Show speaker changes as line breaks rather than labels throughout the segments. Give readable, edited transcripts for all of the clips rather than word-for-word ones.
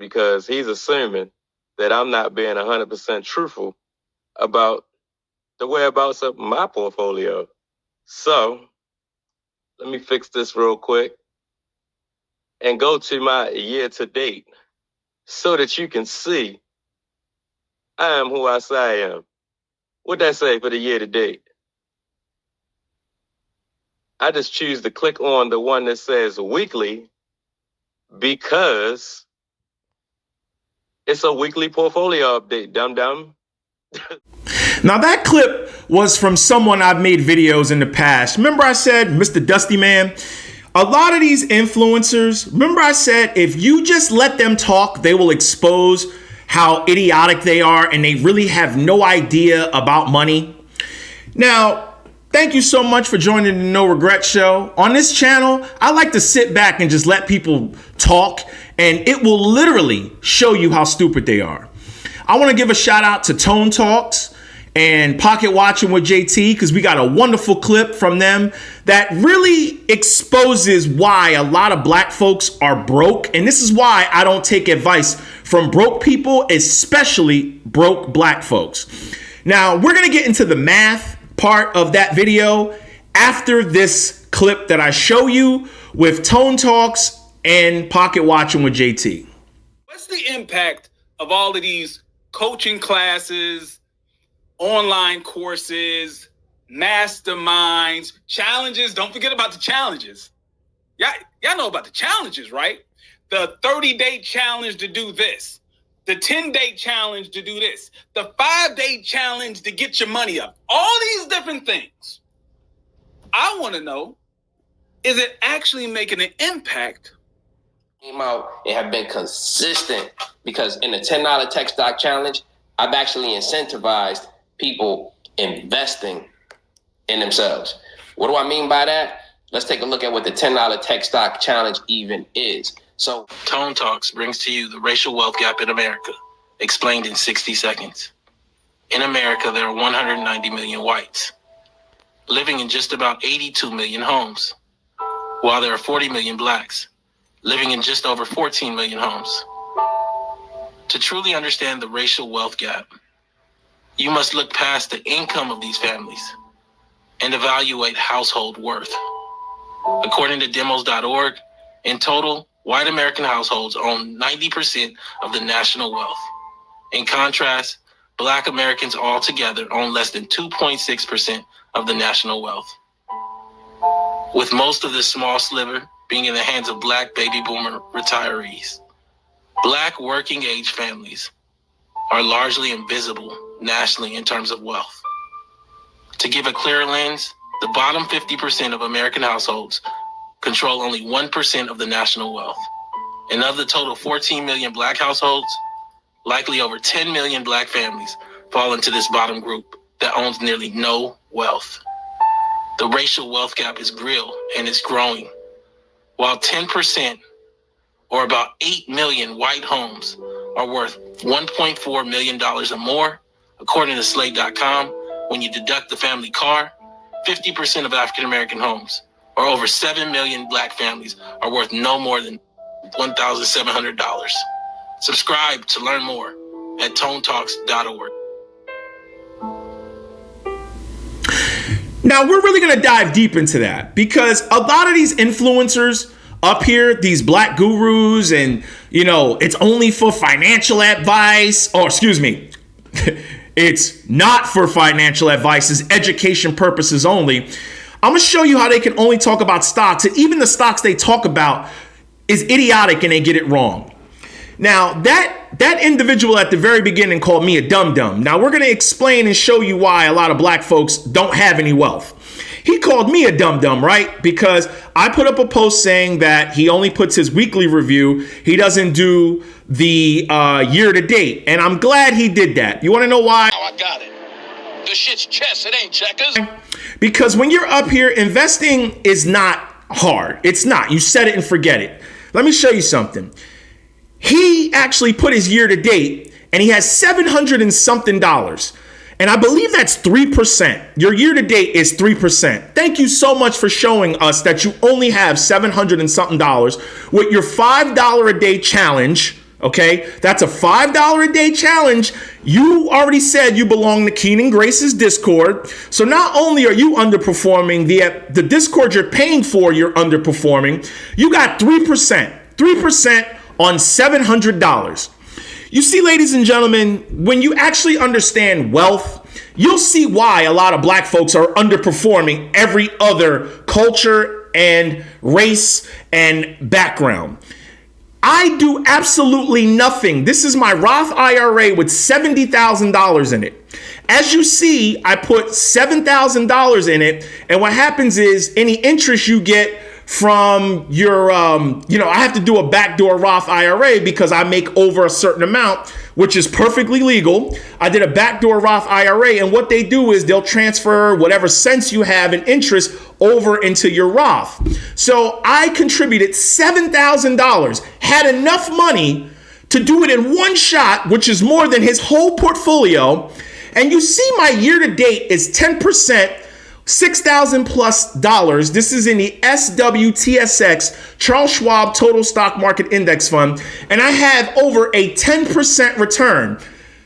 because he's assuming that I'm not being 100% truthful about the whereabouts of my portfolio. So let me fix this real quick and go to my year to date so that you can see I am who I say I am. What'd that say for the year to date? I just choose to click on the one that says weekly because it's a weekly portfolio update, dum-dum.
Now that clip was from someone I've made videos in the past. Remember I said, Mr. Dusty Man? A lot of these influencers, remember I said, if you just let them talk, they will expose how idiotic they are and they really have no idea about money. Now, thank you so much for joining the No Regret Show. On this channel, I like to sit back and just let people talk, and it will literally show you how stupid they are. I want to give a shout out to Tone Talks and Pocket Watching with JT, because we got a wonderful clip from them that really exposes why a lot of black folks are broke. And this is why I don't take advice from broke people, especially broke black folks. Now, we're going to get into the math part of that video after this clip that I show you with Tone Talks and Pocket Watching with JT.
What's the impact of all of these coaching classes, online courses, masterminds, challenges? Don't forget about the challenges. Y'all know about the challenges, right? The 30-day challenge to do this, the 10-day challenge to do this, the 5-day challenge to get your money up. All these different things. I want to know, is it actually making an impact?
Came out and have been consistent, because in the $10 tech stock challenge, I've actually incentivized people investing in themselves. What do I mean by that? Let's take a look at what the $10 tech stock challenge even is. So
Tone Talks brings to you the racial wealth gap in America, explained in 60 seconds. In America, there are 190 million whites living in just about 82 million homes, while there are 40 million blacks living in just over 14 million homes. To truly understand the racial wealth gap, you must look past the income of these families and evaluate household worth. According to demos.org, in total, white American households own 90% of the national wealth. In contrast, black Americans altogether own less than 2.6% of the national wealth, with most of this small sliver being in the hands of black baby boomer retirees. Black working age families are largely invisible nationally in terms of wealth. To give a clearer lens, the bottom 50% of American households control only 1% of the national wealth. And of the total 14 million black households, likely over 10 million black families fall into this bottom group that owns nearly no wealth. The racial wealth gap is real and it's growing. While 10%, or about 8 million white homes, are worth $1.4 million or more, according to Slate.com, when you deduct the family car, 50% of African American homes, or over 7 million black families, are worth no more than $1,700. Subscribe to learn more at tonetalks.org.
Now, we're really going to dive deep into that, because a lot of these influencers up here, these black gurus, and, you know, it's only for financial advice, or excuse me, it's not for financial advice, it's education purposes only. I'm going to show you how they can only talk about stocks, and even the stocks they talk about is idiotic and they get it wrong. Now, that individual at the very beginning called me a dum-dum. Now, we're going to explain and show you why a lot of black folks don't have any wealth. He called me a dum-dum, right? Because I put up a post saying that he only puts his weekly review. He doesn't do the year to date. And I'm glad he did that. You want to know why?
Oh, I got it. This shit's chess. It ain't checkers.
Because when you're up here, investing is not hard. It's not. You set it and forget it. Let me show you something. He actually put his year to date, and he has $700 and something. And I believe that's 3%. Your year to date is 3%. Thank you so much for showing us that you only have $700 and something with your $5 a day challenge. Okay, that's a $5 a day challenge. You already said you belong to Keenan Grace's Discord. So not only are you underperforming, the Discord you're paying for, you're underperforming. You got 3% on $700. You see, ladies and gentlemen, when you actually understand wealth, you'll see why a lot of black folks are underperforming every other culture and race and background. I do absolutely nothing. This is my Roth IRA with $70,000 in it. As you see, I put $7,000 in it. And what happens is any interest you get from your, I have to do a backdoor Roth IRA because I make over a certain amount, which is perfectly legal. I did a backdoor Roth IRA, and what they do is they'll transfer whatever cents you have in interest over into your Roth. So I contributed $7,000, had enough money to do it in one shot, which is more than his whole portfolio. And you see my year to date is 10%. $6,000 plus dollars. This is in the SWTSX, Charles Schwab Total Stock Market Index Fund, and I have over a 10% return.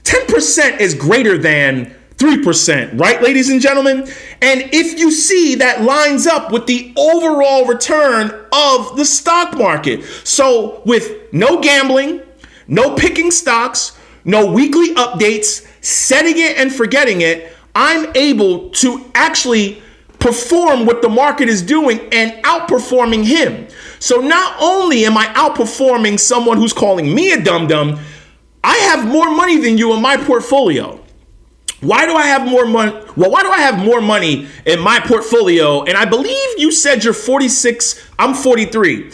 10% is greater than 3%, right, ladies and gentlemen? And if you see, that lines up with the overall return of the stock market. So with no gambling, no picking stocks, no weekly updates, setting it and forgetting it, I'm able to actually perform what the market is doing and outperforming him. So not only am I outperforming someone who's calling me a dum-dum, I have more money than you in my portfolio. Why do I have more money? Well, why do I have more money in my portfolio? And I believe you said you're 46, I'm 43.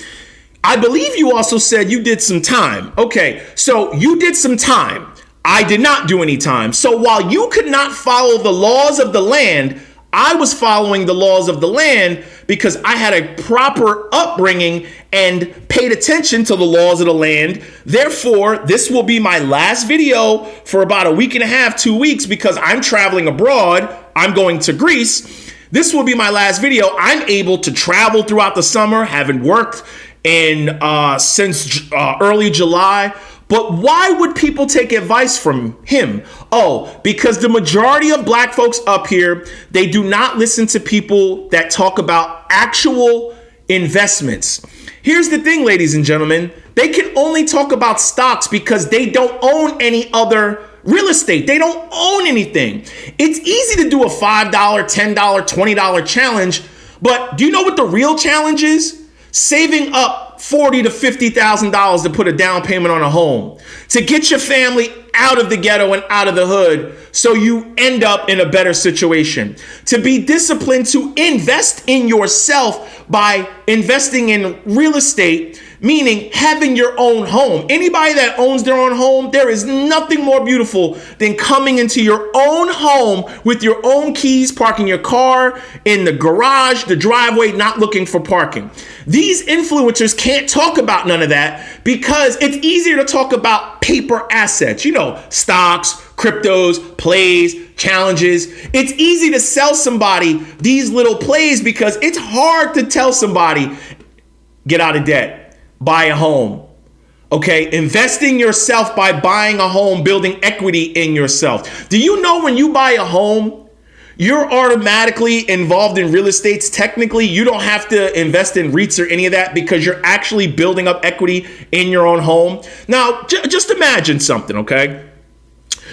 I believe you also said you did some time. Okay, so you did some time. I did not do any time. So while you could not follow the laws of the land, I was following the laws of the land because I had a proper upbringing and paid attention to the laws of the land. Therefore, this will be my last video for about a week and a half, 2 weeks, because I'm traveling abroad. I'm going to Greece. This will be my last video. I'm able to travel throughout the summer, haven't worked since early July. But why would people take advice from him? Oh, because the majority of black folks up here, they do not listen to people that talk about actual investments. Here's the thing, ladies and gentlemen. They can only talk about stocks because they don't own any other real estate. They don't own anything. It's easy to do a $5, $10, $20 challenge. But do you know what the real challenge is? Saving up $40,000 to $50,000 to put a down payment on a home, to get your family out of the ghetto and out of the hood so you end up in a better situation, to be disciplined to invest in yourself by investing in real estate, meaning having your own home. Anybody that owns their own home, there is nothing more beautiful than coming into your own home with your own keys, parking your car in the garage, the driveway, not looking for parking. These influencers can't talk about none of that because it's easier to talk about paper assets, stocks, cryptos, plays, challenges. It's easy to sell somebody these little plays because it's hard to tell somebody, get out of debt, buy a home. Okay, investing yourself by buying a home, building equity in yourself. Do you know when you buy a home, you're automatically involved in real estate? Technically, you don't have to invest in REITs or any of that because you're actually building up equity in your own home. Now, just imagine something, okay?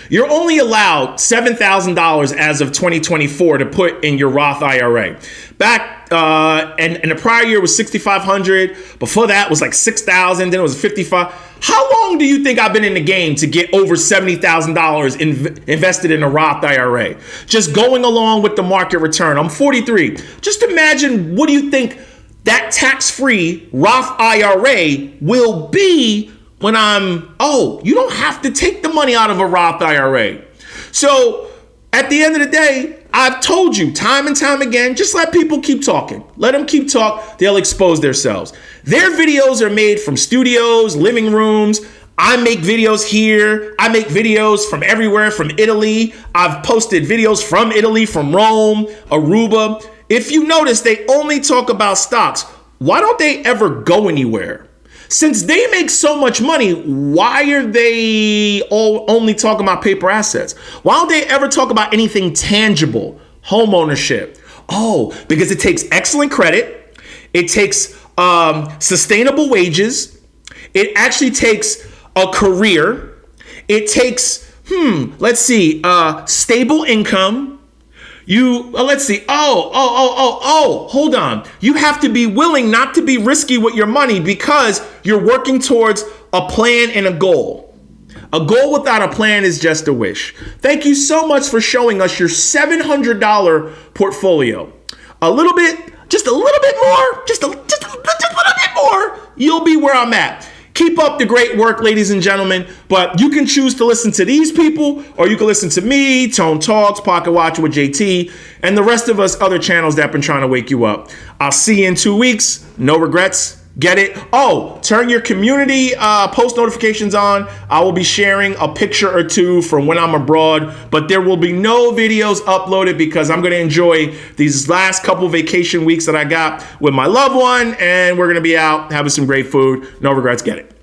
You're only allowed $7,000 as of 2024 to put in your Roth IRA. Back and the prior year was $6,500. Before that was like $6,000. Then it was $55,000. How long do you think I've been in the game to get over $70,000 invested in a Roth IRA? Just going along with the market return. I'm 43. Just imagine, what do you think that tax-free Roth IRA will be when you don't have to take the money out of a Roth IRA. So at the end of the day, I've told you time and time again, just let people keep talking. Let them keep talk. They'll expose themselves. Their videos are made from studios, living rooms. I make videos here. I make videos from everywhere, from Italy. I've posted videos from Italy, from Rome, Aruba. If you notice, they only talk about stocks. Why don't they ever go anywhere? Since they make so much money, why are they all only talking about paper assets? Why don't they ever talk about anything tangible? Home ownership. Oh, because it takes excellent credit. It takes sustainable wages. It actually takes a career. It takes, stable income. Let's see. Hold on. You have to be willing not to be risky with your money because you're working towards a plan and a goal. A goal without a plan is just a wish. Thank you so much for showing us your $700 portfolio. Just a little bit more, just a little bit more. You'll be where I'm at. Keep up the great work, ladies and gentlemen. But you can choose to listen to these people, or you can listen to me, Tone Talks, Pocket Watch with JT, and the rest of us other channels that have been trying to wake you up. I'll see you in 2 weeks. No regrets. Get it? Oh, turn your community post notifications on. I will be sharing a picture or two from when I'm abroad, but there will be no videos uploaded because I'm going to enjoy these last couple vacation weeks that I got with my loved one, and we're going to be out having some great food. No regrets. Get it?